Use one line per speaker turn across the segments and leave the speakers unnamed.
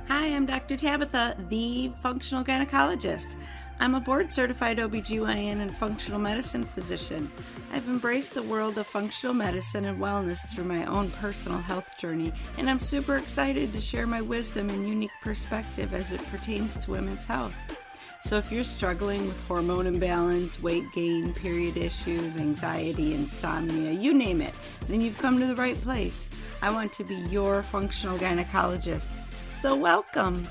Hi, I'm Dr. Tabatha, the functional gynecologist. I'm a board-certified OBGYN and functional medicine physician. I've embraced the world of functional medicine and wellness through my own personal health journey, and I'm super excited to share my wisdom and unique perspective as it pertains to women's health. So if you're struggling with hormone imbalance, weight gain, period issues, anxiety, insomnia, you name it, then you've come to the right place. I want to be your functional gynecologist. So welcome.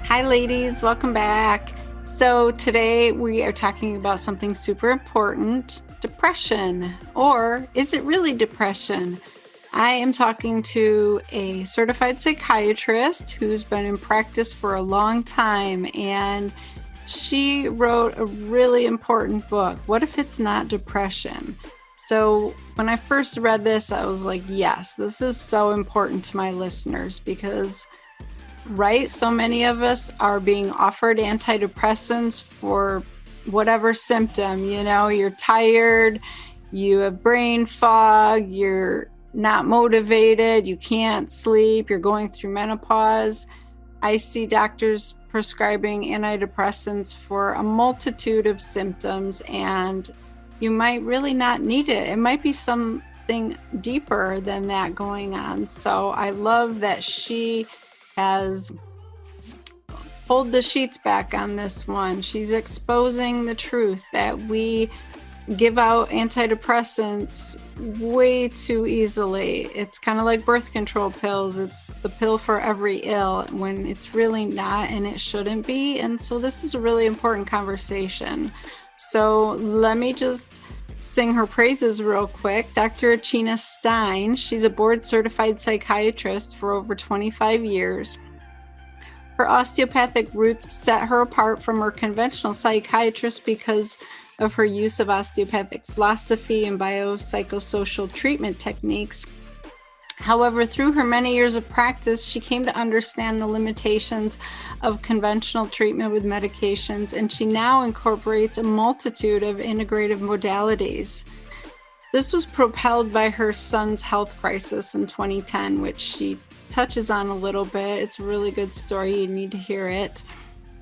Hi ladies, welcome back. So today we are talking about something super important, depression, or is it really depression? I am talking to a certified psychiatrist who's been in practice for a long time, and she wrote a really important book, What If It's Not Depression? So when I first read this, I was like, yes, this is so important to my listeners because, right, so many of us are being offered antidepressants for whatever symptom. You know, you're tired, you have brain fog, you're not motivated, you can't sleep, you're going through menopause. I see doctors prescribing antidepressants for a multitude of symptoms, and you might really not need it. It might be something deeper than that going on. So I love that she has pulled the sheets back on this one. She's exposing the truth that we give out antidepressants way too easily. It's kind of like birth control pills. It's the pill for every ill when it's really not, and it shouldn't be. And so this is a really important conversation. So let me just sing her praises real quick. Dr. Achina Stein, she's a board certified psychiatrist for over 25 years. Her osteopathic roots set her apart from her conventional psychiatrists because of her use of osteopathic philosophy and biopsychosocial treatment techniques. However, through her many years of practice, she came to understand the limitations of conventional treatment with medications, and she now incorporates a multitude of integrative modalities. This was propelled by her son's health crisis in 2010, which she touches on a little bit. It's a really good story. You need to hear it.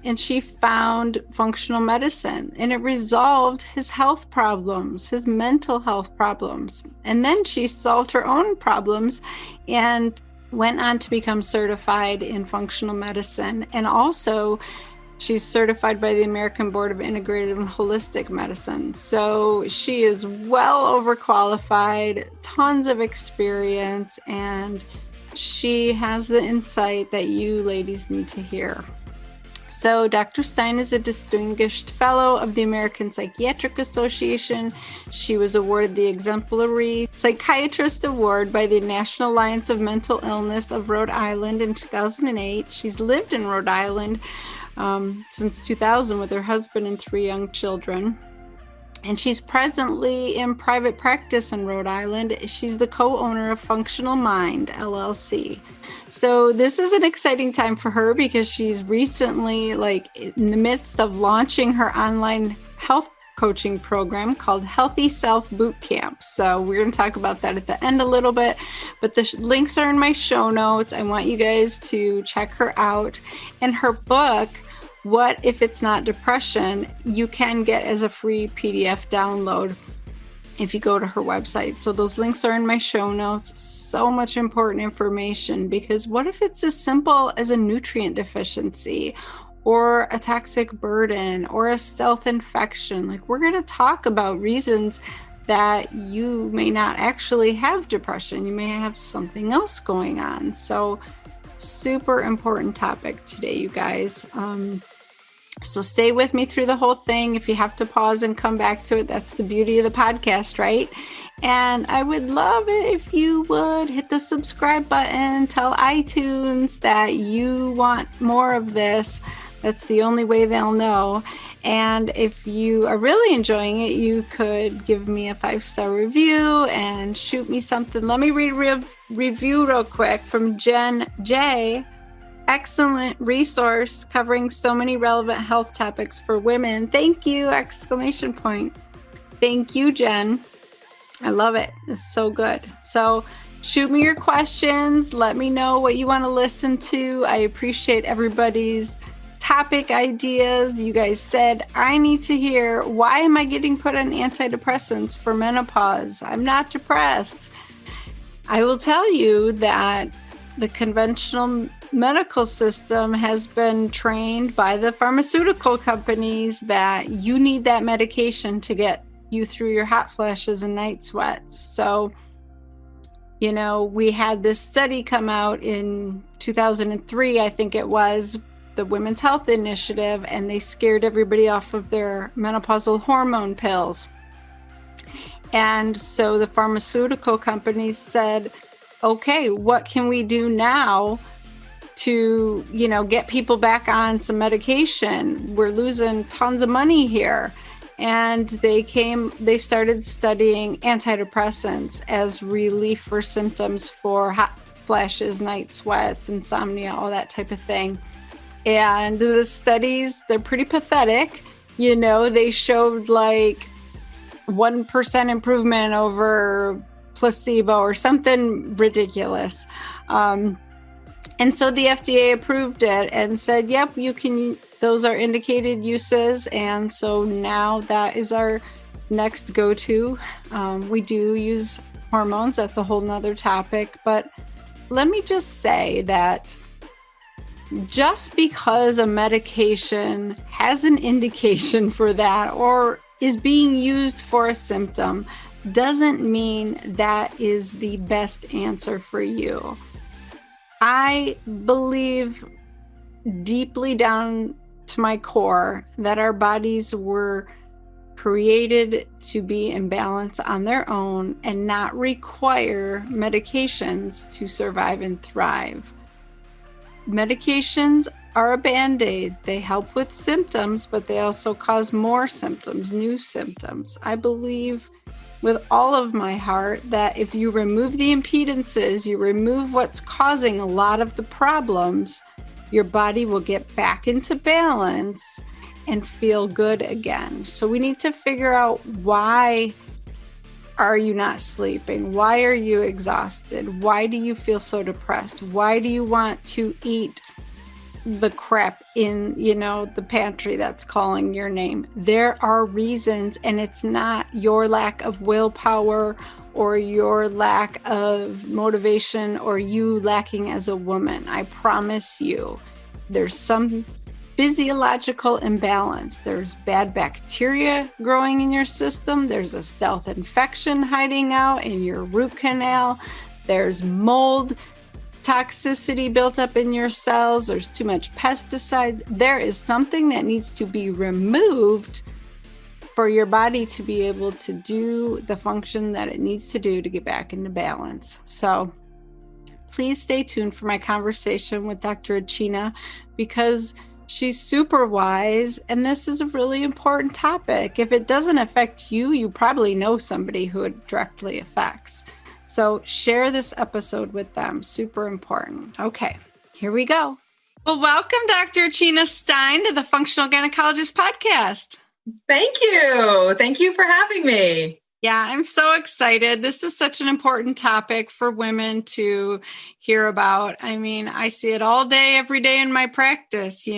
And she found functional medicine, and it resolved his health problems, his mental health problems. And then she solved her own problems and went on to become certified in functional medicine. And also, she's certified by the American Board of Integrative and Holistic Medicine. So she is well overqualified, tons of experience, and she has the insight that you ladies need to hear. So Dr. Stein is a distinguished fellow of the American Psychiatric Association. She was awarded the Exemplary Psychiatrist Award by the National Alliance of Mental Illness of Rhode Island in 2008. She's lived in Rhode Island since 2000 with her husband and 3 young children. And she's presently in private practice in Rhode Island. She's the co-owner of Functional Mind, LLC. So this is an exciting time for her because she's recently, in the midst of launching her online health coaching program called Healthy Self Bootcamp. So we're going to talk about that at the end a little bit, but the links are in my show notes. I want you guys to check her out. And her book, What If It's Not Depression, you can get as a free PDF download if you go to her website. So those links are in my show notes. So much important information, because what if it's as simple as a nutrient deficiency or a toxic burden or a stealth infection? We're going to talk about reasons that you may not actually have depression. You may have something else going on. So super important topic today, you guys. So stay with me through the whole thing. If you have to pause and come back to it, that's the beauty of the podcast, right? And I would love it if you would hit the subscribe button, tell iTunes that you want more of this. That's the only way they'll know. And if you are really enjoying it, you could give me a 5-star review and shoot me something. Let me read a review real quick from Jen J. excellent resource covering so many relevant health topics for women. Thank you! Exclamation point. Thank you, Jen. I love it. It's so good. So shoot me your questions. Let me know what you want to listen to. I appreciate everybody's topic ideas. You guys said, I need to hear, why am I getting put on antidepressants for menopause? I'm not depressed. I will tell you that the conventional medical system has been trained by the pharmaceutical companies that you need that medication to get you through your hot flashes and night sweats. So, we had this study come out in 2003, I think it was, the Women's Health Initiative, and they scared everybody off of their menopausal hormone pills. And so the pharmaceutical companies said, okay, what can we do now to, get people back on some medication? We're losing tons of money here. And they started studying antidepressants as relief for symptoms for hot flashes, night sweats, insomnia, all that type of thing. And the studies, they're pretty pathetic. They showed like 1% improvement over placebo or something ridiculous. And so the FDA approved it and said, yep, those are indicated uses. And so now that is our next go-to. We do use hormones. That's a whole nother topic. But let me just say that just because a medication has an indication for that or is being used for a symptom doesn't mean that is the best answer for you. I believe deeply down to my core that our bodies were created to be in balance on their own and not require medications to survive and thrive. Medications are a Band-Aid. They help with symptoms, but they also cause more symptoms, new symptoms. I believe with all of my heart that if you remove the impedances, you remove what's causing a lot of the problems, your body will get back into balance and feel good again. So we need to figure out, why are you not sleeping? Why are you exhausted? Why do you feel so depressed? Why do you want to eat the crap in, the pantry that's calling your name? There are reasons, and it's not your lack of willpower or your lack of motivation or you lacking as a woman. I promise you, there's some physiological imbalance. There's bad bacteria growing in your system. There's a stealth infection hiding out in your root canal. There's mold toxicity built up in your cells. There's too much pesticides. There is something that needs to be removed for your body to be able to do the function that it needs to do to get back into balance. So please stay tuned for my conversation with Dr. Achina, because she's super wise, and this is a really important topic. If it doesn't affect you, you probably know somebody who it directly affects. So share this episode with them. Super important. Okay, here we go. Well, welcome, Dr. Achina Stein, to the Functional Gynecologist Podcast.
Thank you. Thank you for having me.
Yeah, I'm so excited. This is such an important topic for women to hear about. I mean, I see it all day, every day in my practice,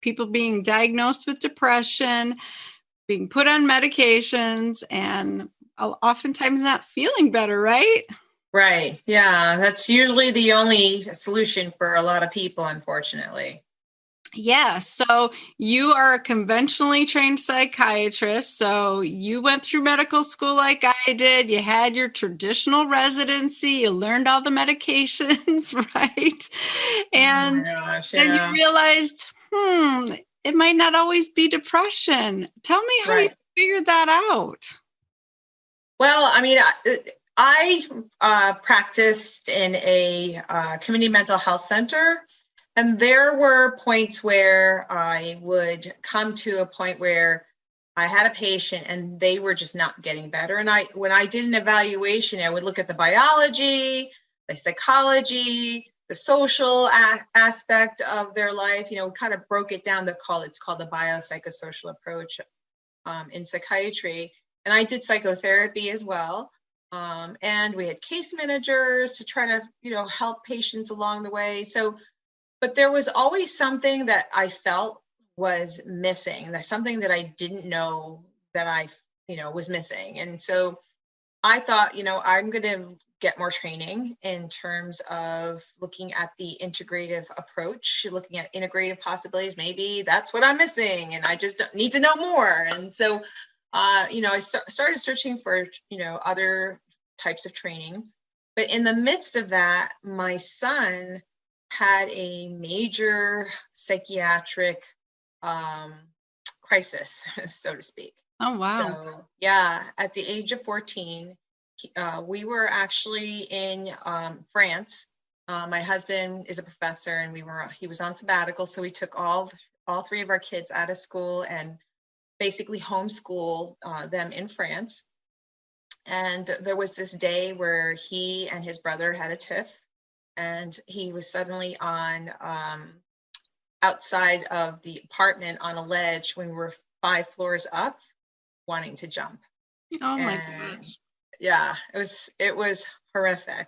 people being diagnosed with depression, being put on medications, and oftentimes not feeling better, right?
Right. Yeah, that's usually the only solution for a lot of people, unfortunately.
Yeah. So you are a conventionally trained psychiatrist. So you went through medical school like I did. You had your traditional residency. You learned all the medications, right? And then you realized, it might not always be depression. Tell me how you figured that out.
Well, I mean, I practiced in a community mental health center. And there were points where I would come to a point where I had a patient and they were just not getting better. And when I did an evaluation, I would look at the biology, the psychology, the social aspect of their life. Kind of broke it down. It's called the biopsychosocial approach in psychiatry. And I did psychotherapy as well. And we had case managers to try to, help patients along the way. But there was always something that I felt was missing. That's something that I didn't know that I, was missing. And so I thought, I'm going to get more training in terms of looking at the integrative approach, looking at integrative possibilities. Maybe that's what I'm missing, and I just need to know more. And so, I started searching for, other types of training. But in the midst of that, my son had a major psychiatric crisis, so to speak.
Oh, wow.
So, yeah, at the age of 14, we were actually in France. My husband is a professor, and he was on sabbatical. So we took all three of our kids out of school and basically homeschooled them in France. And there was this day where he and his brother had a tiff, and he was suddenly on outside of the apartment on a ledge when we were 5 floors up, wanting to jump.
Oh my gosh.
Yeah, it was horrific.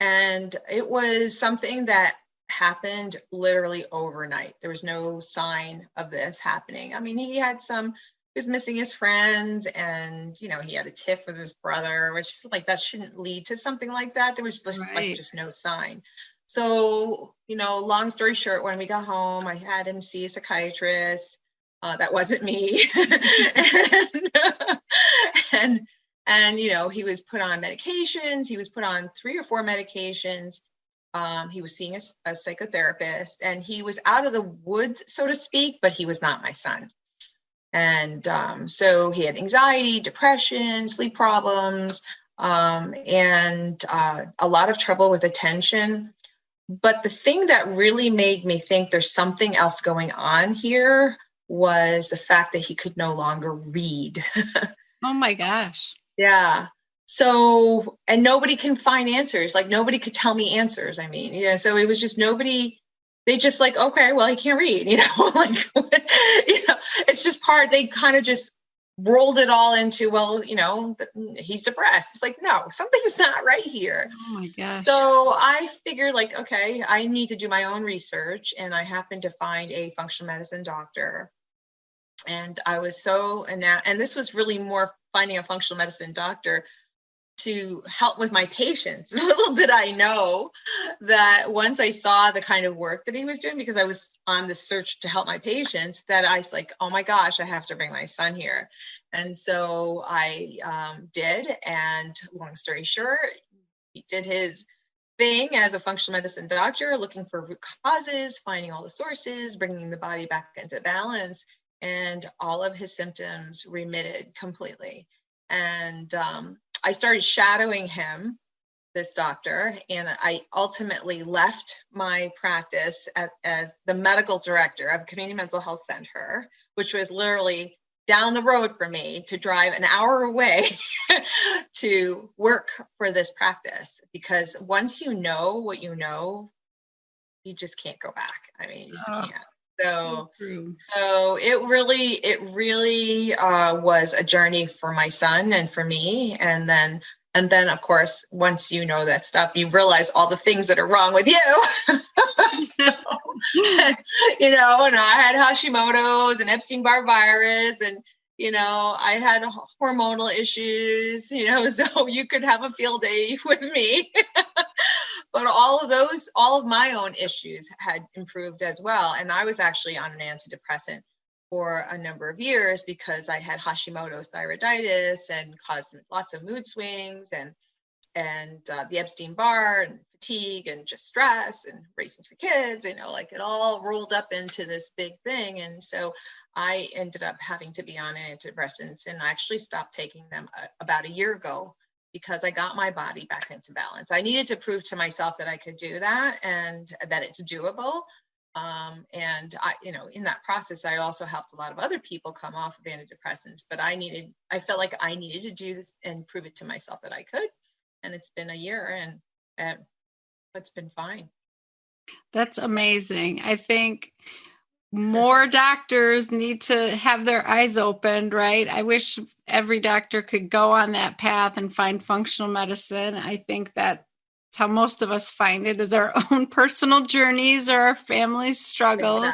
And it was something that happened literally overnight. There was no sign of this happening. I mean, he was missing his friends, and, he had a tiff with his brother, which is like, that shouldn't lead to something like that. There was just just no sign. So, long story short, when we got home, I had him see a psychiatrist. That wasn't me. And he was put on medications. He was put on 3 or 4 medications. He was seeing a psychotherapist, and he was out of the woods, so to speak, but he was not my son. And so he had anxiety, depression, sleep problems, and a lot of trouble with attention. But the thing that really made me think there's something else going on here was the fact that he could no longer read.
Oh my gosh.
Yeah. So, and nobody can find answers. Like, nobody could tell me answers. I mean, so it was just they just like, okay, well, he can't read, like, it's just they kind of just rolled it all into, well, he's depressed. It's like, no, something's not right here.
Oh my gosh.
So I figured, like, okay, I need to do my own research. And I happened to find a functional medicine doctor. And I was and this was really more finding a functional medicine doctor to help with my patients. Little did I know that once I saw the kind of work that he was doing, because I was on the search to help my patients, that I was like, oh my gosh, I have to bring my son here. And so I did. And long story short, he did his thing as a functional medicine doctor, looking for root causes, finding all the sources, bringing the body back into balance. And all of his symptoms remitted completely. And I started shadowing him, this doctor, and I ultimately left my practice as the medical director of a community mental health center, which was literally down the road for me, to drive an hour away to work for this practice. Because once you know what you know, you just can't go back. I mean, you just can't. So it really was a journey for my son and for me. And then of course, once you know that stuff, you realize all the things that are wrong with you. And I had Hashimoto's and Epstein-Barr virus, and I had hormonal issues, so you could have a field day with me. But all of my own issues had improved as well. And I was actually on an antidepressant for a number of years because I had Hashimoto's thyroiditis and caused lots of mood swings and the Epstein-Barr and fatigue and just stress and raising 3 kids, like it all rolled up into this big thing. And so I ended up having to be on antidepressants, and I actually stopped taking them about a year ago, because I got my body back into balance. I needed to prove to myself that I could do that and that it's doable. And I, in that process, I also helped a lot of other people come off of antidepressants, but I felt like I needed to do this and prove it to myself that I could. And it's been a year, and it's been fine.
That's amazing. I think more doctors need to have their eyes opened, right? I wish every doctor could go on that path and find functional medicine. I think that's how most of us find it, is our own personal journeys or our family's struggles.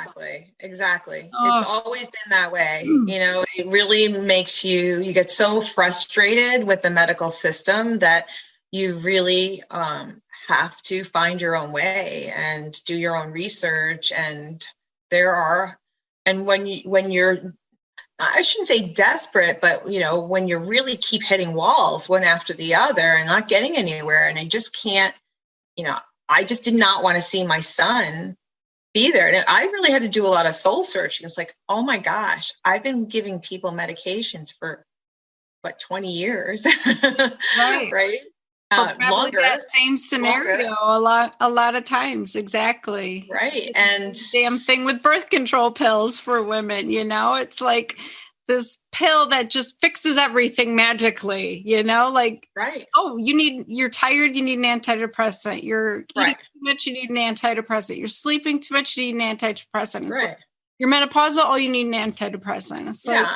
Exactly. It's always been that way. It really makes you get so frustrated with the medical system that you really have to find your own way and do your own research. And when you're, I shouldn't say desperate, but when you really keep hitting walls one after the other and not getting anywhere, and I just can't, I just did not want to see my son be there. And I really had to do a lot of soul searching. It's like, oh my gosh, I've been giving people medications for 20 years,
Right?
Right?
Longer. That same scenario longer. a lot of times, exactly.
Right.
It's
and
the same thing with birth control pills for women. It's like this pill that just fixes everything magically. Like,
right.
Oh, you're tired, you need an antidepressant. You're eating too much, you need an antidepressant. You're sleeping too much, you need an antidepressant. It's like, you're menopausal, oh, you need an antidepressant. It's like,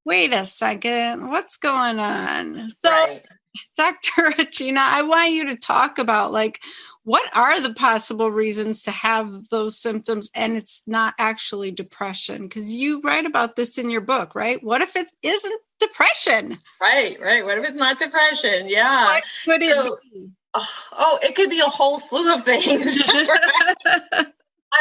wait a second, what's going on? So, Dr. Achina, I want you to talk about, like, what are the possible reasons to have those symptoms and it's not actually depression? Because you write about this in your book, right? What if it isn't depression?
Right. What if it's not depression? Yeah.
What could it be?
Oh, it could be a whole slew of things. I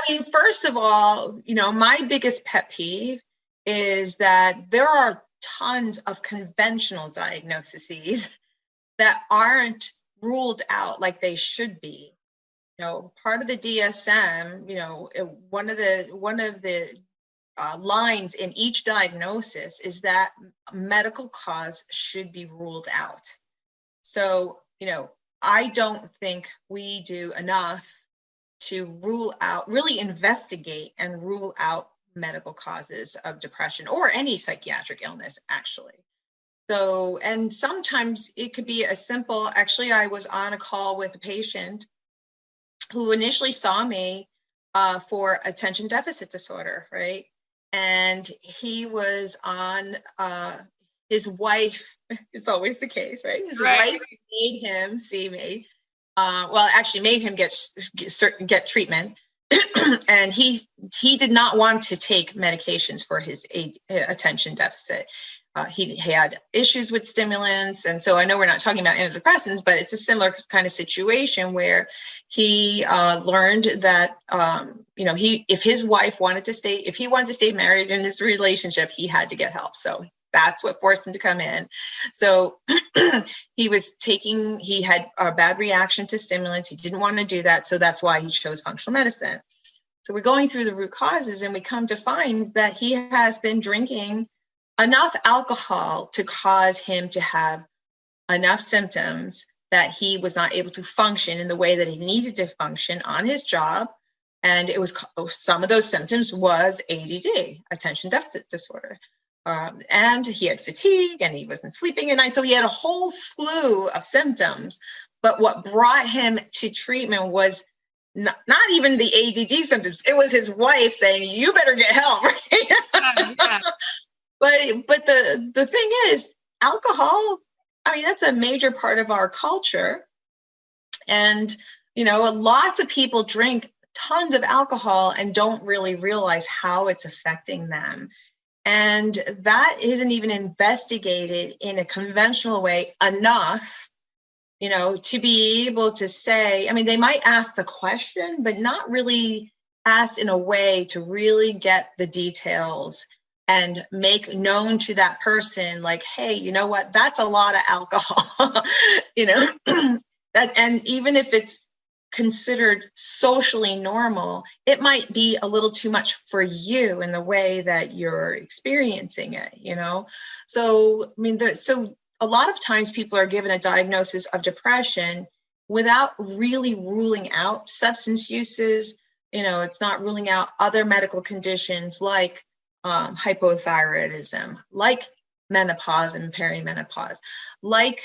mean, first of all, my biggest pet peeve is that there are tons of conventional diagnoses that aren't ruled out like they should be. Part of the DSM, one of the lines in each diagnosis is that medical cause should be ruled out. So, I don't think we do enough to really investigate and rule out medical causes of depression or any psychiatric illness, actually. So, and sometimes it could be as simple. Actually, I was on a call with a patient who initially saw me for attention deficit disorder, right? And he was on, his wife, it's always the case, right? His wife made him see me. Actually made him get treatment. And he did not want to take medications for his attention deficit. He had issues with stimulants. And so I know we're not talking about antidepressants, but it's a similar kind of situation where he learned that, if his wife if he wanted to stay married in his relationship, he had to get help. So that's what forced him to come in. So he had a bad reaction to stimulants. He didn't want to do that. So that's why he chose functional medicine. So we're going through the root causes, and we come to find that he has been drinking enough alcohol to cause him to have enough symptoms that he was not able to function in the way that he needed to function on his job. And some of those symptoms was ADD, attention deficit disorder. And he had fatigue, and he wasn't sleeping at night. So he had a whole slew of symptoms. But what brought him to treatment was not even the ADD symptoms. It was his wife saying, "You better get help." Right? Yeah. But the thing is, alcohol, I mean, that's a major part of our culture. And, lots of people drink tons of alcohol and don't really realize how it's affecting them. And that isn't even investigated in a conventional way enough, to be able to say, I mean, they might ask the question, but not really ask in a way to really get the details and make known to that person, like, hey, you know what, that's a lot of alcohol, that, and even if it's considered socially normal, it might be a little too much for you in the way that you're experiencing it, So, I mean, so a lot of times people are given a diagnosis of depression without really ruling out substance uses. It's not ruling out other medical conditions like hypothyroidism, like menopause and perimenopause, like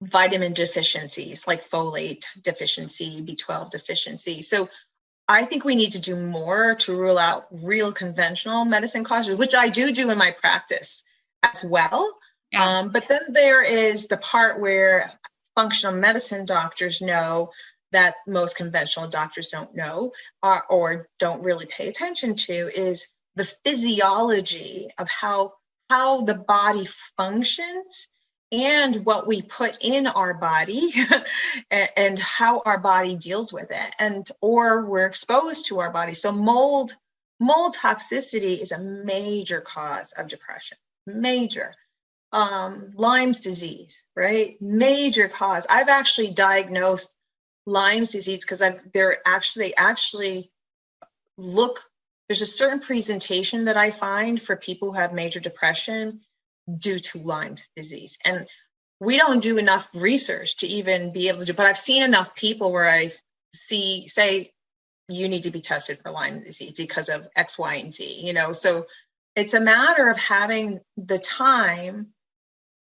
vitamin deficiencies like folate deficiency, B12 deficiency. So I think we need to do more to rule out real conventional medicine causes, which I do in my practice as well.
Yeah.
But then there is the part where functional medicine doctors know that most conventional doctors don't know, or don't really pay attention to, is the physiology of how the body functions and what we put in our body and how our body deals with it, or we're exposed to our body. So mold toxicity is a major cause of depression. Major. Lyme's disease, right? Major cause. I've actually diagnosed Lyme's disease because they actually look, there's a certain presentation that I find for people who have major depression due to Lyme's disease. And we don't do enough research to even be able to do, but I've seen enough people where I say, you need to be tested for Lyme disease because of X, Y, and Z, you know? So it's a matter of having the time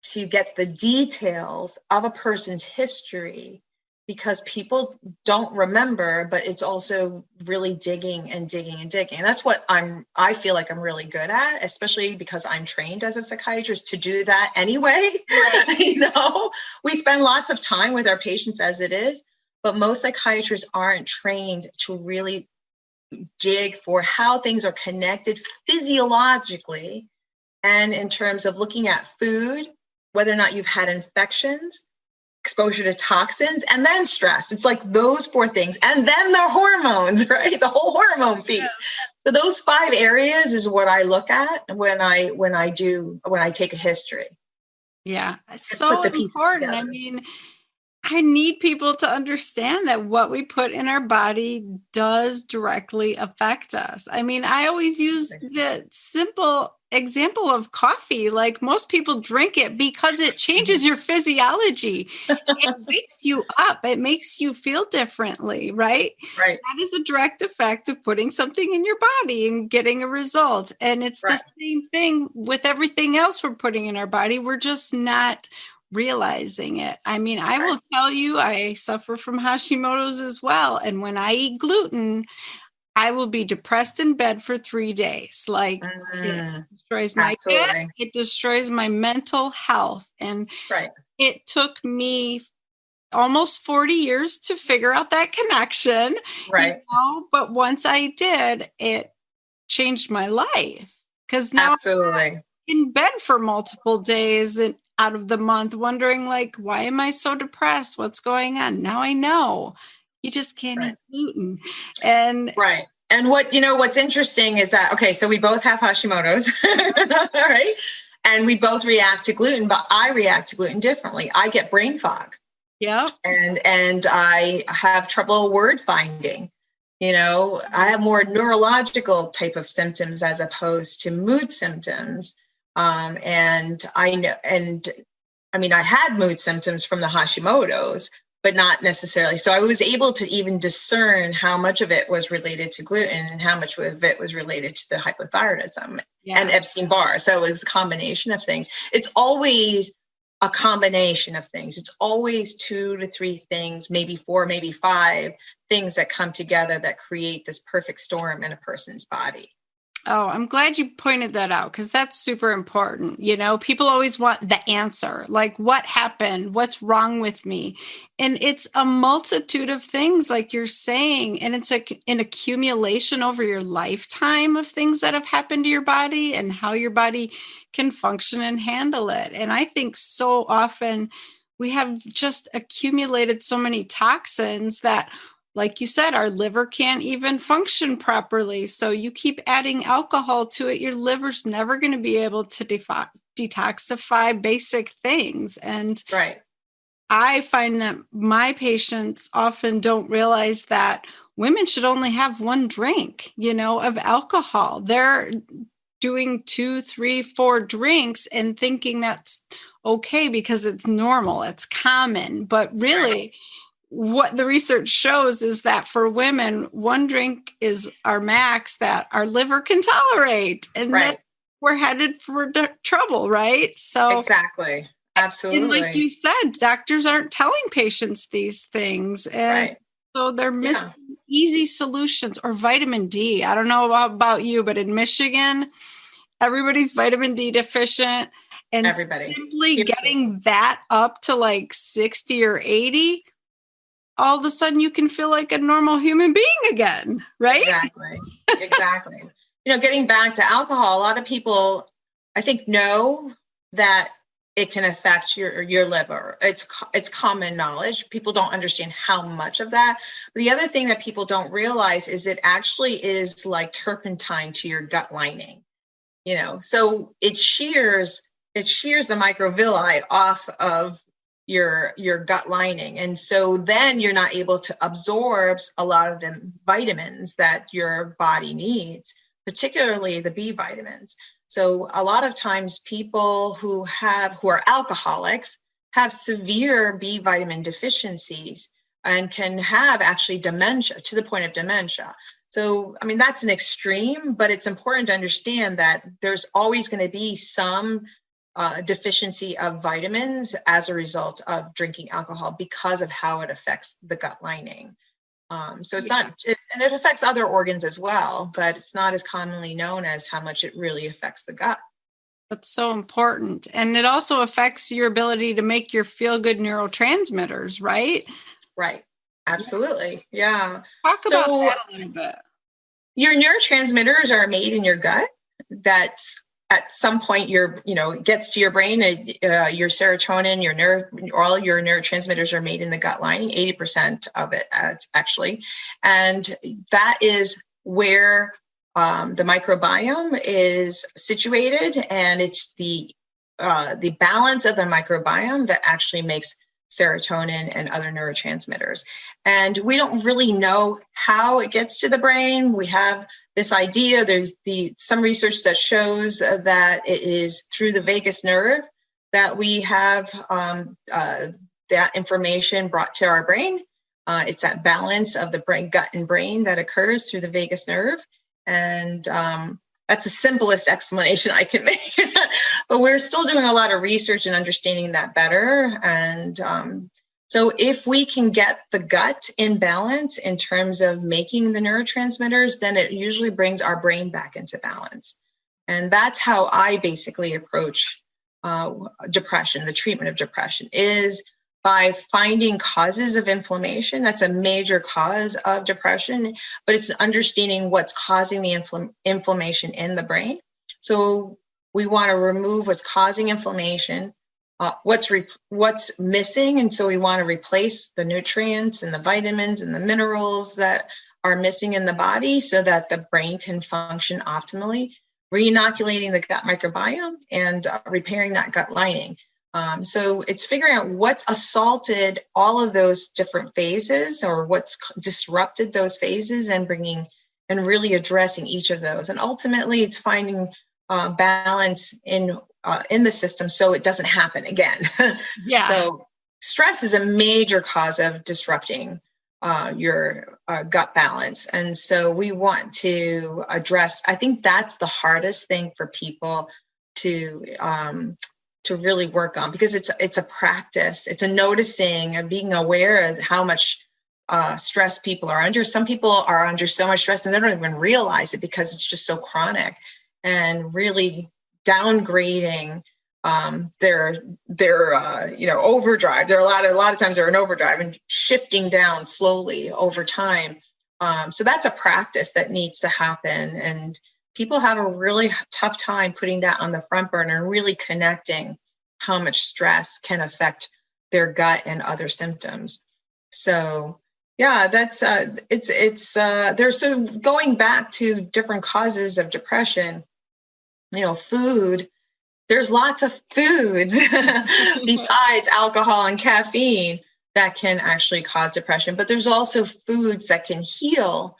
to get the details of a person's history, because people don't remember, but it's also really digging and digging and digging. And that's what I feel like I'm really good at, especially because I'm trained as a psychiatrist to do that anyway. Right. You know, we spend lots of time with our patients as it is, but most psychiatrists aren't trained to really dig for how things are connected physiologically, and in terms of looking at food, whether or not you've had infections, exposure to toxins, and then stress. It's like those four things. And then the hormones, right? The whole hormone piece. Yeah. So those 5 areas is what I look at when I take a history.
Yeah. So important. I mean, I need people to understand that what we put in our body does directly affect us. I mean, I always use the simple example of coffee. Like, most people drink it because it changes your physiology. It wakes you up. It makes you feel differently, right?
Right.
That is a direct effect of putting something in your body and getting a result. And it's the same thing with everything else we're putting in our body. We're just not realizing it. I mean, I will tell you, I suffer from Hashimoto's as well. And when I eat gluten, I will be depressed in bed for 3 days. Like, it destroys my gut, it destroys my mental health. And it took me almost 40 years to figure out that connection. Right. You know? But once I did, it changed my life. Because now I'm in bed for multiple days and out of the month, wondering, like, why am I so depressed? What's going on? Now I know. You just can't eat gluten. And
and what's interesting is that, okay, so we both have Hashimoto's, right? And we both react to gluten, but I react to gluten differently. I get brain fog.
Yeah.
And I have trouble word finding. You know, I have more neurological type of symptoms as opposed to mood symptoms. And I know, and I mean, I had mood symptoms from the Hashimoto's, but not necessarily. So I was able to even discern how much of it was related to gluten and how much of it was related to the hypothyroidism and Epstein-Barr. So it was a combination of things. It's always a combination of things. It's always 2 to 3 things, maybe 4, maybe 5 things that come together that create this perfect storm in a person's body.
Oh, I'm glad you pointed that out, because that's super important. You know, people always want the answer, like, what happened? What's wrong with me? And it's a multitude of things, like you're saying, and it's an accumulation over your lifetime of things that have happened to your body and how your body can function and handle it. And I think so often we have just accumulated so many toxins that, like you said, our liver can't even function properly. So you keep adding alcohol to it, your liver's never going to be able to detoxify basic things. And I find that my patients often don't realize that women should only have 1 drink, of alcohol. They're doing 2, 3, 4 drinks and thinking that's okay because it's normal, it's common. But really, what the research shows is that for women, 1 drink is our max that our liver can tolerate. And then we're headed for trouble, right? So
Exactly.
And like
Absolutely.
you said, doctors aren't telling patients these things. And
Right.
so they're missing
Yeah.
easy solutions, or vitamin D. I don't know about you, but in Michigan, everybody's vitamin D deficient. And
Everybody.
simply
Here too.
getting that up to like 60 or 80, all of a sudden you can feel like a normal human being again, right?
Exactly. Exactly. Getting back to alcohol, a lot of people, I think, know that it can affect your liver. It's common knowledge. People don't understand how much of that. But the other thing that people don't realize is it actually is like turpentine to your gut lining. So it shears the microvilli off of your gut lining, and so then you're not able to absorb a lot of the vitamins that your body needs, particularly the B vitamins. So a lot of times people who are alcoholics have severe B vitamin deficiencies and can have actually dementia, to the point of dementia. So, I mean, that's an extreme, but it's important to understand that there's always going to be some deficiency of vitamins as a result of drinking alcohol because of how it affects the gut lining. So it's not, and it affects other organs as well, but it's not as commonly known as how much it really affects the gut.
That's so important. And it also affects your ability to make your feel-good neurotransmitters, right?
Right. Absolutely. Yeah.
Talk about
So
that a little bit.
your neurotransmitters are made in your gut. That's at some point it gets to your brain. Your serotonin, all your neurotransmitters are made in the gut lining. 80% of it, actually, and that is where the microbiome is situated, and it's the balance of the microbiome that actually makes serotonin and other neurotransmitters. And we don't really know how it gets to the brain. We have this idea. There's some research that shows that it is through the vagus nerve that we have that information brought to our brain. It's that balance of the brain, gut and brain that occurs through the vagus nerve. And that's the simplest explanation I can make. But we're still doing a lot of research and understanding that better. And so if we can get the gut in balance in terms of making the neurotransmitters, then it usually brings our brain back into balance. And that's how I basically approach depression. The treatment of depression is by finding causes of inflammation. That's a major cause of depression, but it's understanding what's causing the inflammation in the brain. So we want to remove what's causing inflammation, what's missing. And so we want to replace the nutrients and the vitamins and the minerals that are missing in the body so that the brain can function optimally, re-inoculating the gut microbiome and repairing that gut lining. So it's figuring out what's assaulted all of those different phases, or what's disrupted those phases, and really addressing each of those. And ultimately, it's finding balance in the system so it doesn't happen again.
Yeah.
So stress is a major cause of disrupting your gut balance. And so we want to address, I think that's the hardest thing for people to really work on, because it's a practice. It's a noticing and being aware of how much stress people are under. Some people are under so much stress and they don't even realize it because it's just so chronic, and really downgrading their overdrive. There are a lot of times they're in overdrive and shifting down slowly over time. So that's a practice that needs to happen, and people have a really tough time putting that on the front burner and really connecting how much stress can affect their gut and other symptoms. So yeah, that's there's going back to different causes of depression. Food. There's lots of foods besides alcohol and caffeine that can actually cause depression, but there's also foods that can heal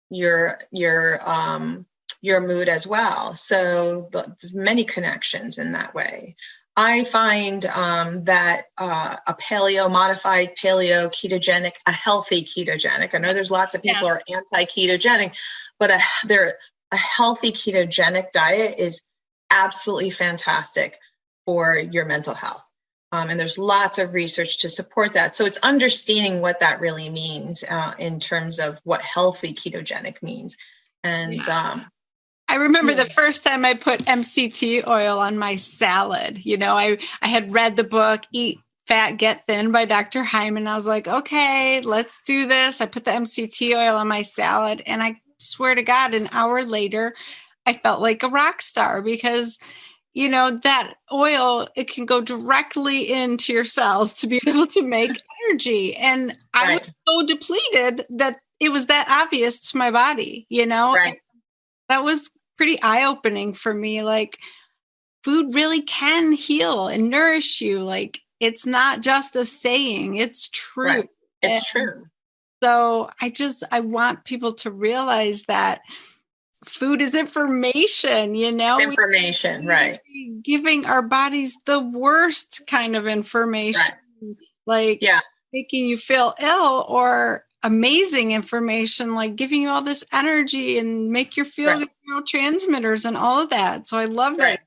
your mood as well. So there's many connections in that way. I find that a modified paleo ketogenic, a healthy ketogenic. I know there's lots of people are anti-ketogenic, but a healthy ketogenic diet is absolutely fantastic for your mental health. And there's lots of research to support that. So it's understanding what that really means in terms of what healthy ketogenic means. And
I remember the first time I put MCT oil on my salad. I had read the book, Eat Fat, Get Thin by Dr. Hyman. I was like, okay, let's do this. I put the MCT oil on my salad, and I swear to God, an hour later, I felt like a rock star because that oil, it can go directly into your cells to be able to make energy. And I was so depleted that it was that obvious to my body,
Right.
And that was pretty eye-opening for me. Like, food really can heal and nourish you. Like, it's not just a saying, it's true.
Right. It's true.
So I want people to realize that food is information,
It's information, right.
Giving our bodies the worst kind of information, like making you feel ill, or amazing information, like giving you all this energy and make you feel good neurotransmitters and all of that. So I love that.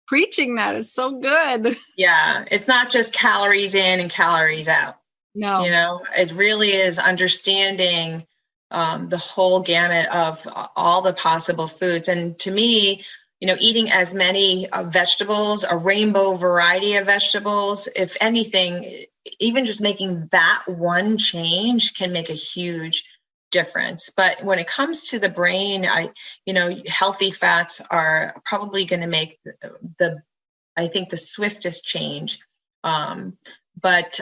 Preaching that is so good.
Yeah. It's not just calories in and calories out.
No.
It really is understanding the whole gamut of all the possible foods. And to me, eating as many vegetables, a rainbow variety of vegetables, if anything, even just making that one change can make a huge difference. But when it comes to the brain, healthy fats are probably going to make the swiftest change. But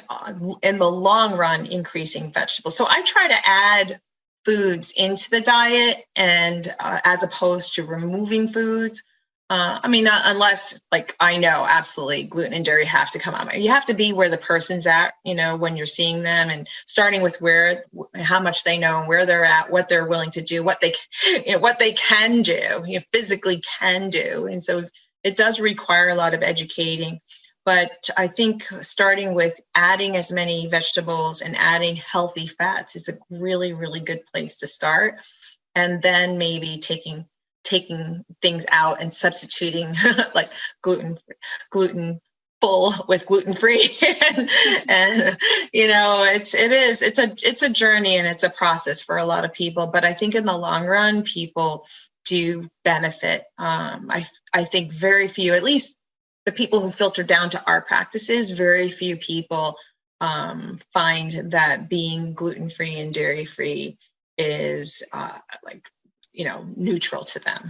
in the long run, increasing vegetables. So I try to add foods into the diet, and as opposed to removing foods. Unless, like, I know absolutely gluten and dairy have to come out. You have to be where the person's at, when you're seeing them, and starting with how much they know and where they're at, what they're willing to do, what they can do, physically can do. And so it does require a lot of educating. But I think starting with adding as many vegetables and adding healthy fats is a really, really good place to start. And then maybe taking things out and substituting like gluten full with gluten-free. and it's a journey, and it's a process for a lot of people. But I think in the long run, people do benefit. I think very few, at least the people who filter down to our practices, very few people find that being gluten-free and dairy-free is neutral to them.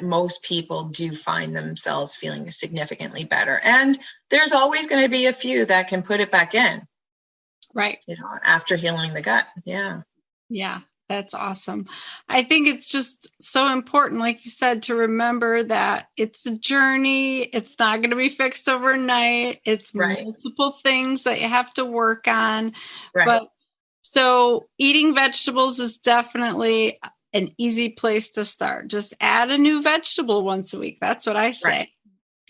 Most people do find themselves feeling significantly better. And there's always going to be a few that can put it back in.
Right.
After healing the gut. Yeah.
Yeah. That's awesome. I think it's just so important, like you said, to remember that it's a journey. It's not going to be fixed overnight. It's multiple things that you have to work on. Right. But so eating vegetables is definitely an easy place to start. Just add a new vegetable once a week. That's what I say.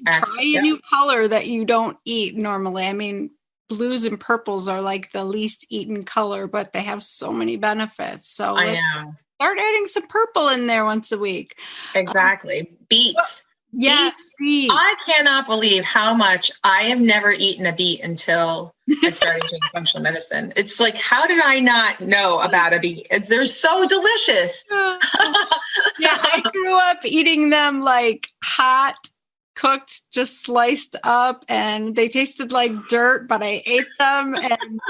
Right. Try a new color that you don't eat normally. Blues and purples are like the least eaten color, but they have so many benefits. So
I know.
Start adding some purple in there once a week.
Exactly. Beets.
Yes.
Beets. I cannot believe how much I have never eaten a beet until I started doing functional medicine. It's like, how did I not know about a beet? They're so delicious.
Yeah, I grew up eating them like hot, cooked, just sliced up, and they tasted like dirt, but I ate them, and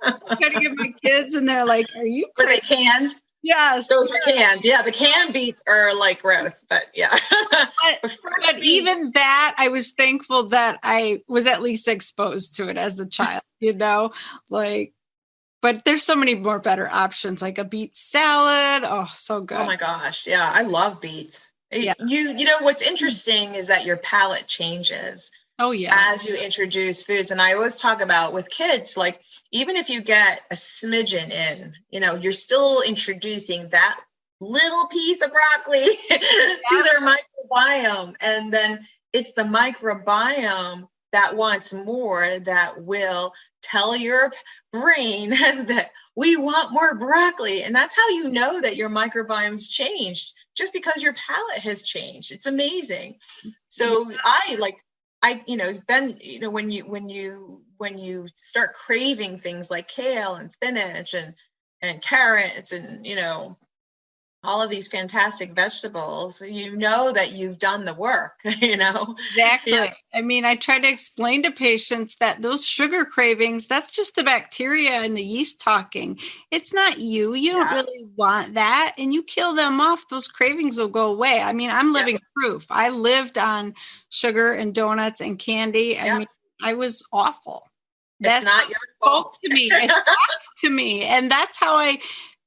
I tried to give my kids, and they're like, "Are you crazy?"
Were they canned?
Yes.
Those are canned. Yeah, the canned beets are like gross, but yeah.
But even that, I was thankful that I was at least exposed to it as a child, but there's so many more better options, like a beet salad. Oh, so good.
Oh my gosh. Yeah, I love beets. Yeah. What's interesting is that your palate changes.
Oh yeah.
As you introduce foods. And I always talk about with kids, like, even if you get a smidgen in, you're still introducing that little piece of broccoli to their microbiome. And then it's the microbiome that wants more, that will tell your brain that we want more broccoli. And that's how you know that your microbiome's changed, just because your palate has changed. It's amazing. So when you start craving things like kale and spinach and carrots and, all of these fantastic vegetables, that you've done the work,
Exactly.
Yeah.
I mean, I try to explain to patients that those sugar cravings, that's just the bacteria and the yeast talking. It's not you. You don't
Yeah.
really want that. And you kill them off, those cravings will go away. I mean, I'm living proof. I lived on sugar and donuts and candy. I mean, I was awful.
It's not your fault.
To me. It talked to me. And that's how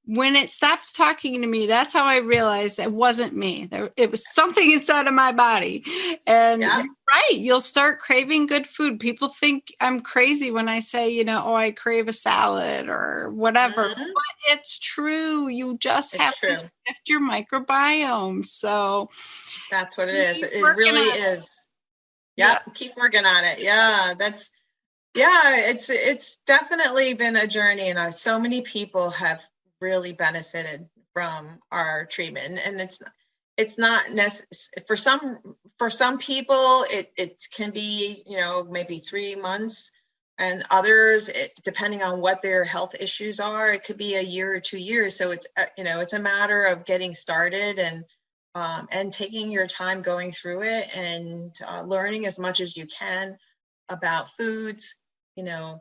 when it stopped talking to me, that's how I realized it wasn't me. It was something inside of my body. And you're right, you'll start craving good food. People think I'm crazy when I say, I crave a salad or whatever.
Mm-hmm.
But it's true. You just have to shift your microbiome. So
that's what it is. It really is. Keep working on it. It's definitely been a journey, and so many people have really benefited from our treatment. And it's not necessary for some people. It can be, maybe 3 months, and others, depending on what their health issues are, it could be a year or 2 years. So it's it's a matter of getting started and taking your time going through it and learning as much as you can about foods,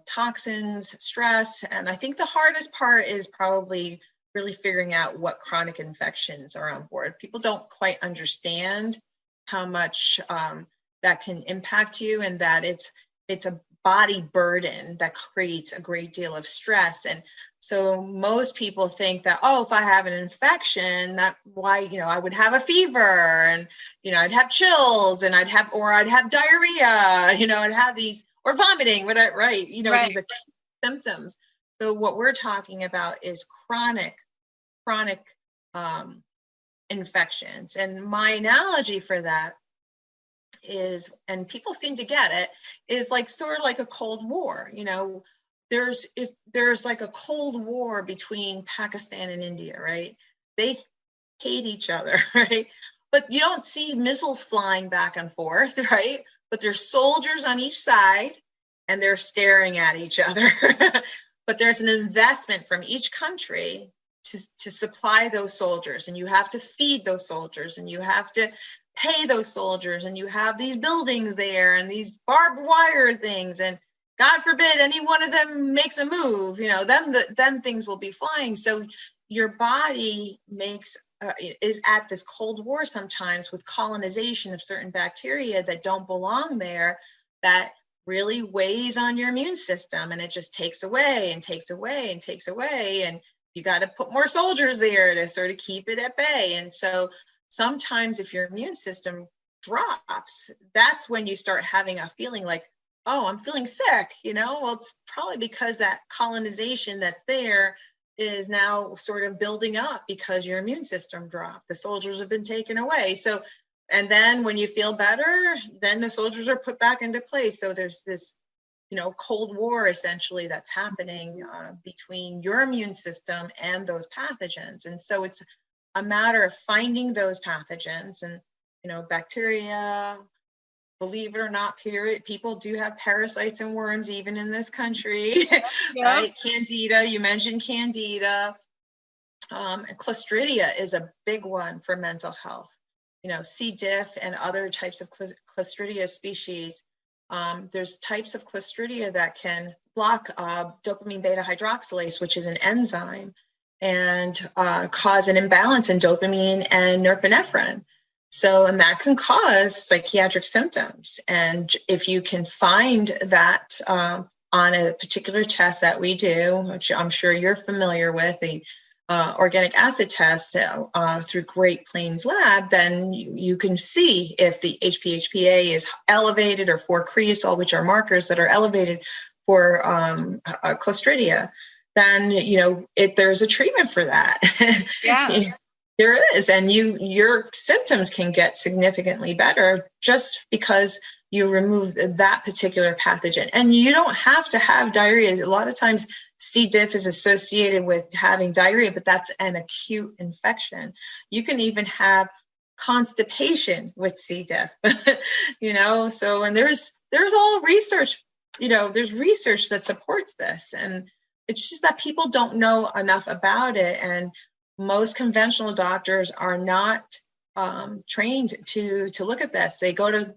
toxins, stress. And I think the hardest part is probably really figuring out what chronic infections are on board. People don't quite understand how much that can impact you, and that it's a body burden that creates a great deal of stress. And so most people think that, if I have an infection, I would have a fever, and, I'd have chills, and I'd have diarrhea, I'd have these, or vomiting, whatever, right? These acute symptoms. So what we're talking about is chronic infections. And my analogy for that is, and people seem to get it, is sort of like a Cold War. If there's like a Cold War between Pakistan and India, right? They hate each other, right? But you don't see missiles flying back and forth, right? But there's soldiers on each side, and they're staring at each other. But there's an investment from each country to supply those soldiers, and you have to feed those soldiers, and you have to pay those soldiers, and you have these buildings there and these barbed wire things, and God forbid any one of them makes a move, then things will be flying. So your body is at this Cold War sometimes with colonization of certain bacteria that don't belong there, that really weighs on your immune system, and it just takes away and takes away and takes away. And you got to put more soldiers there to sort of keep it at bay. And so sometimes if your immune system drops, that's when you start having a feeling like, I'm feeling sick, well, it's probably because that colonization that's there is now sort of building up because your immune system dropped. The soldiers have been taken away. So, and then when you feel better, then the soldiers are put back into place. So there's this, Cold War essentially that's happening between your immune system and those pathogens. And so it's a matter of finding those pathogens, and, bacteria, believe it or not, people do have parasites and worms even in this country. Right? Candida, you mentioned Candida. Clostridia is a big one for mental health. C. diff and other types of Clostridia species. There's types of Clostridia that can block dopamine beta hydroxylase, which is an enzyme, and cause an imbalance in dopamine and norepinephrine. So, and that can cause psychiatric symptoms. And if you can find that on a particular test that we do, which I'm sure you're familiar with, the organic acid test through Great Plains Lab, then you can see if the HPHPA is elevated, or 4-creosol, which are markers that are elevated for Clostridia. Then there's a treatment for that.
Yeah.
There is, and your symptoms can get significantly better just because you remove that particular pathogen. And you don't have to have diarrhea. A lot of times C. diff is associated with having diarrhea, but that's an acute infection. You can even have constipation with C. diff, so, and there's all research, there's research that supports this, and it's just that people don't know enough about it. And most conventional doctors are not trained to look at this. They go to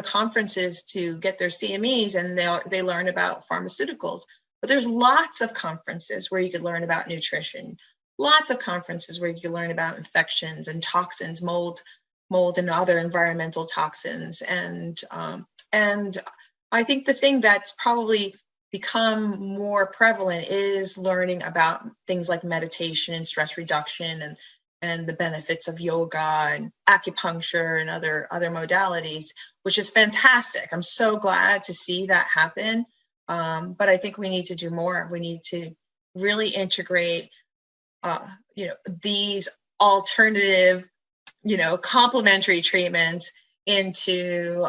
conferences to get their CMEs, and they learn about pharmaceuticals. But there's lots of conferences where you could learn about nutrition, lots of conferences where you can learn about infections and toxins, mold and other environmental toxins. And I think the thing that's probably become more prevalent is learning about things like meditation and stress reduction and the benefits of yoga and acupuncture and other modalities, which is fantastic. I'm so glad to see that happen. But I think we need to do more. We need to really integrate, these alternative, complementary treatments into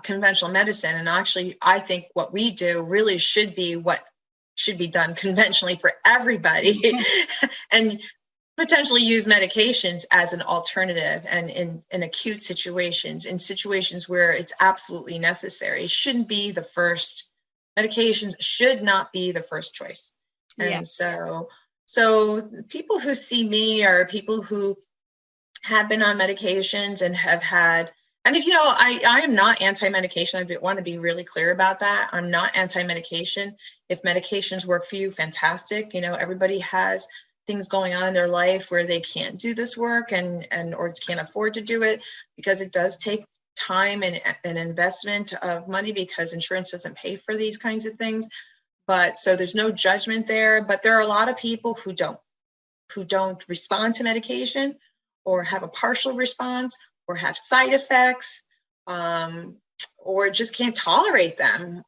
conventional medicine. And actually, I think what we do really should be what should be done conventionally for everybody, and potentially use medications as an alternative, and in acute situations, in situations where it's absolutely necessary. It shouldn't be the first. Medications should not be the first choice. And so people who see me are people who have been on medications and have had, and if I am not anti-medication. I want to be really clear about that. I'm not anti-medication. If medications work for you, fantastic. Everybody has things going on in their life where they can't do this work and or can't afford to do it, because it does take time and investment of money, because insurance doesn't pay for these kinds of things. But so there's no judgment there. But there are a lot of people who don't respond to medication, or have a partial response, or have side effects, or just can't tolerate them.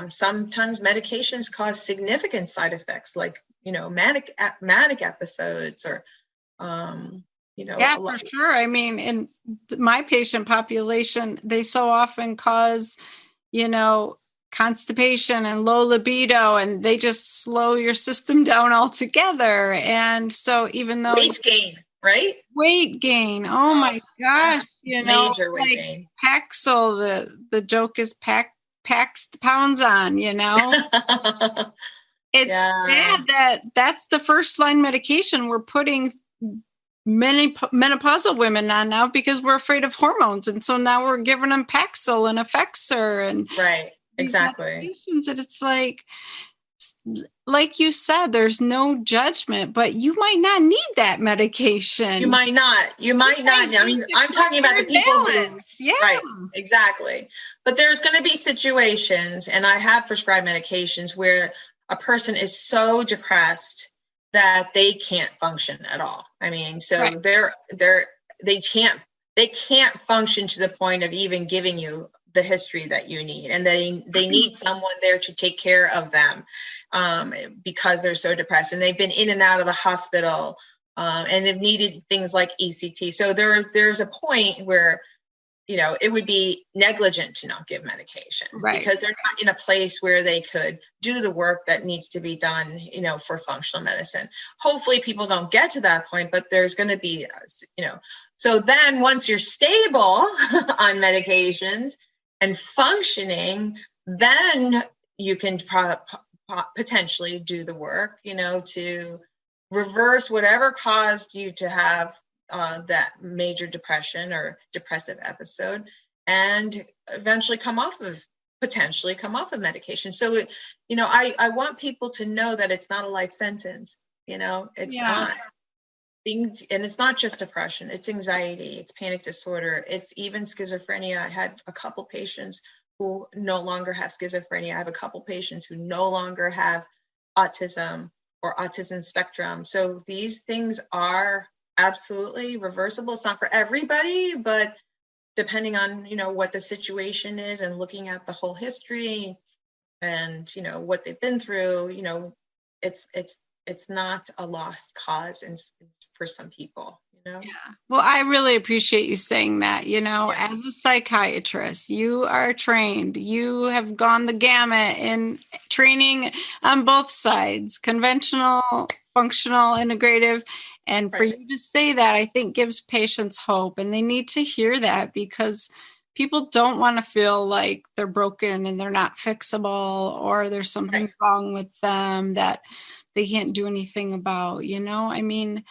Sometimes medications cause significant side effects, like manic episodes, or
for sure. I mean, in my patient population, they so often cause, constipation and low libido, and they just slow your system down altogether. And so even though
weight gain, right?
Weight gain. Oh my gosh.
Major weight gain.
Paxil, the joke is packs the pounds on, It's sad that's the first line medication we're putting many menopausal women on now, because we're afraid of hormones. And so now we're giving them Paxil and Effexor and
right. Exactly.
And it's like you said, there's no judgment, but you might not need that medication.
You might not. I mean, I'm talking about the people who, right, exactly. But there's going to be situations, and I have prescribed medications where a person is so depressed that they can't function at all. I mean, so they can't function to the point of even giving you the history that you need, and they need someone there to take care of them, because they're so depressed, and they've been in and out of the hospital, and have needed things like ECT. So there's a point where it would be negligent to not give medication, because they're not in a place where they could do the work that needs to be done, for functional medicine. Hopefully people don't get to that point, but there's going to be, so then once you're stable on medications and functioning, then you can potentially do the work, to reverse whatever caused you to have that major depression or depressive episode, and eventually potentially come off of medication. So, I want people to know that it's not a life sentence, it's not. And it's not just depression, it's anxiety, it's panic disorder, it's even schizophrenia. I had a couple patients who no longer have schizophrenia. I have a couple patients who no longer have autism or autism spectrum. So these things are absolutely reversible. It's not for everybody, but depending on, what the situation is, and looking at the whole history and, what they've been through, it's not a lost cause for some people, Yeah.
Well, I really appreciate you saying that. As a psychiatrist, you are trained. You have gone the gamut in training on both sides, conventional, functional, integrative. And for you to say that, I think gives patients hope, and they need to hear that, because people don't want to feel like they're broken and they're not fixable, or there's something wrong with them that they can't do anything about, I mean,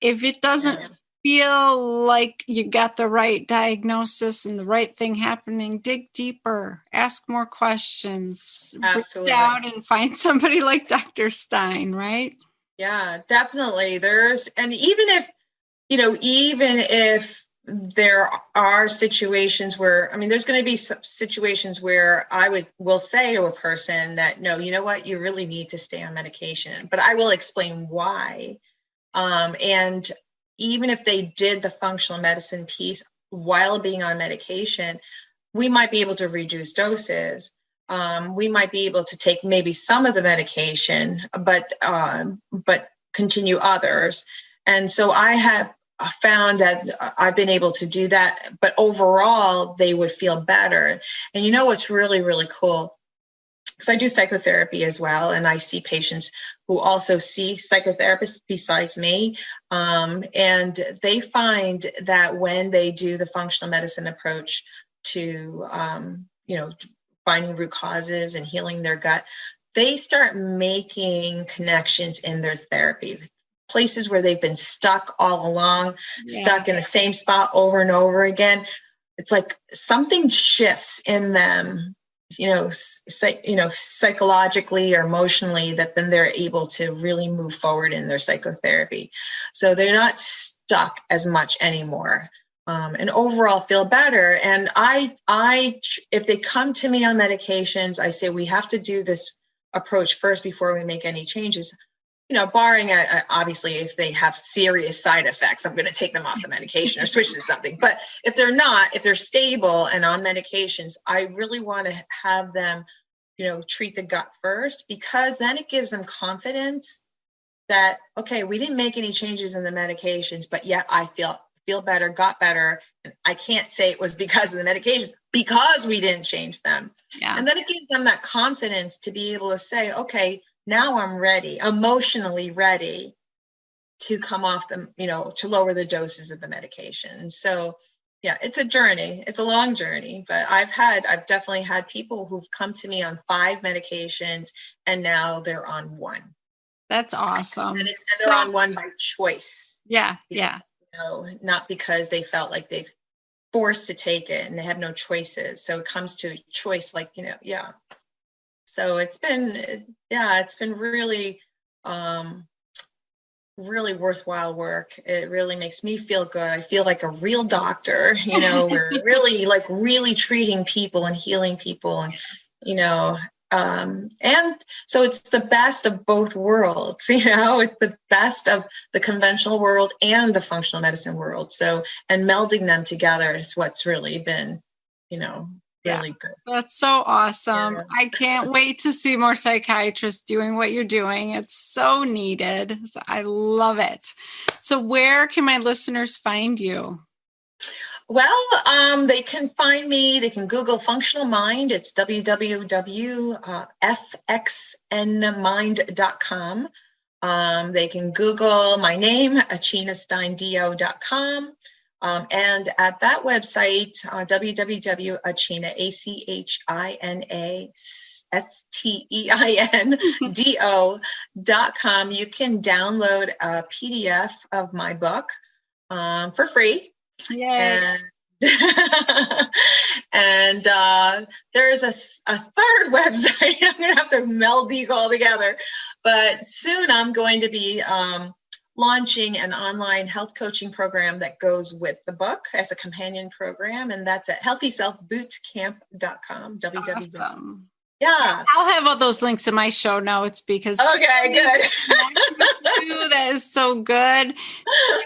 if it doesn't feel like you got the right diagnosis and the right thing happening, dig deeper, ask more questions,
Absolutely.
reach out and find somebody like Dr. Stein, right?
Yeah, definitely. And even if there are situations where, there's going to be some situations where will say to a person that, no, you know what, you really need to stay on medication, but I will explain why. And even if they did the functional medicine piece while being on medication, we might be able to reduce doses. We might be able to take maybe some of the medication, but continue others. And so I have found that I've been able to do that, but overall they would feel better. And what's really, really cool, because I do psychotherapy as well, and I see patients who also see psychotherapists besides me, and they find that when they do the functional medicine approach to, finding root causes and healing their gut, they start making connections in their therapy. Places where they've been stuck all along, stuck in the same spot over and over again. It's like something shifts in them, psychologically or emotionally, that then they're able to really move forward in their psychotherapy. So they're not stuck as much anymore, and overall feel better. And if they come to me on medications, I say we have to do this approach first before we make any changes. Barring obviously if they have serious side effects, I'm going to take them off the medication or switch to something. But if they're stable and on medications, I really want to have them, treat the gut first, because then it gives them confidence that, okay, we didn't make any changes in the medications, but yet I feel better, got better. And I can't say it was because of the medications, because we didn't change them. Yeah. And then it gives them that confidence to be able to say, okay, now I'm ready, emotionally ready to come off them, to lower the doses of the medication. And so, yeah, it's a journey. It's a long journey, but I've definitely had people who've come to me on 5 medications and now they're on 1.
That's awesome.
And they're on 1 by choice.
Yeah. Yeah.
Not because they felt like they've forced to take it and they have no choices. So it comes to choice, So it's been really, really worthwhile work. It really makes me feel good. I feel like a real doctor, we're really treating people and healing people, and, and so it's the best of both worlds, it's the best of the conventional world and the functional medicine world. So, and melding them together is what's really been, really good.
That's so awesome. Yeah. I can't wait to see more psychiatrists doing what you're doing. It's so needed. So I love it. So where can my listeners find you?
Well, they can find me. They can Google Functional Mind. It's www.fxnmind.com. They can Google my name, achinasteindio.com. And at that website, www.achinasteindo.com, you can download a PDF of my book for free.
Yay.
And there's a third website. I'm going to have to meld these all together. But soon I'm going to be launching an online health coaching program that goes with the book as a companion program. And that's at healthyselfbootcamp.com.
Awesome.
Yeah.
I'll have all those links in my show notes because
okay, good.
That is so good. I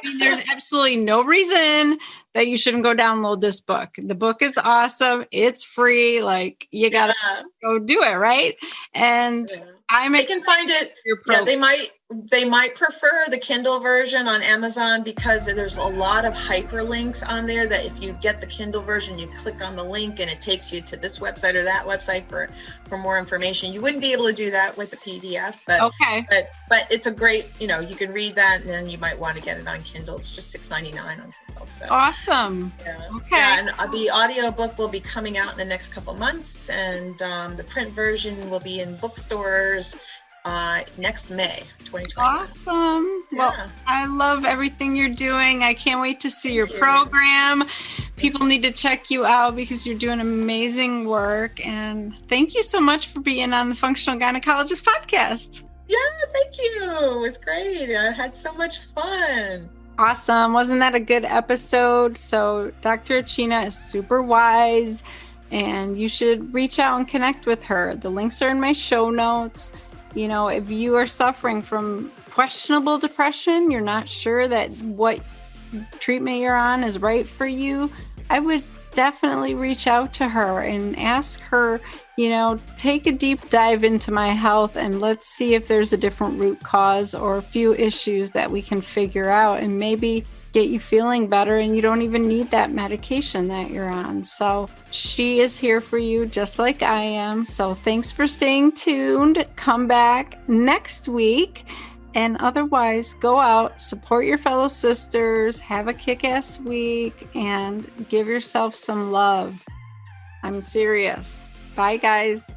mean, there's absolutely no reason that you shouldn't go download this book. The book is awesome. It's free. Like you gotta go do it, right? And
they can find it. Yeah, they might they might prefer the Kindle version on Amazon because there's a lot of hyperlinks on there that if you get the Kindle version, you click on the link and it takes you to this website or that website for more information. You wouldn't be able to do that with the PDF, but it's a great, you can read that, and then you might want to get it on Kindle. It's just $6.99 on Kindle. So.
Awesome.
Yeah.
Okay.
Yeah, and the audio-book will be coming out in the next couple months, and the print version will be in bookstores next May 2020.
Awesome.
Yeah.
Well, I love everything you're doing. I can't wait to see your program. People need to check you out because you're doing amazing work. And thank you so much for being on the Functional Gynecologist podcast.
Yeah, thank you. It's great. I had so much fun.
Awesome. Wasn't that a good episode? So Dr. Achina is super wise, and you should reach out and connect with her. The links are in my show notes. If you are suffering from questionable depression, you're not sure that what treatment you're on is right for you, I would definitely reach out to her and ask her, take a deep dive into my health and let's see if there's a different root cause or a few issues that we can figure out and maybe get you feeling better, and you don't even need that medication that you're on. So she is here for you just like I am. So thanks for staying tuned. Come back next week. And otherwise, go out, support your fellow sisters, have a kick-ass week, and give yourself some love. I'm serious. Bye, guys.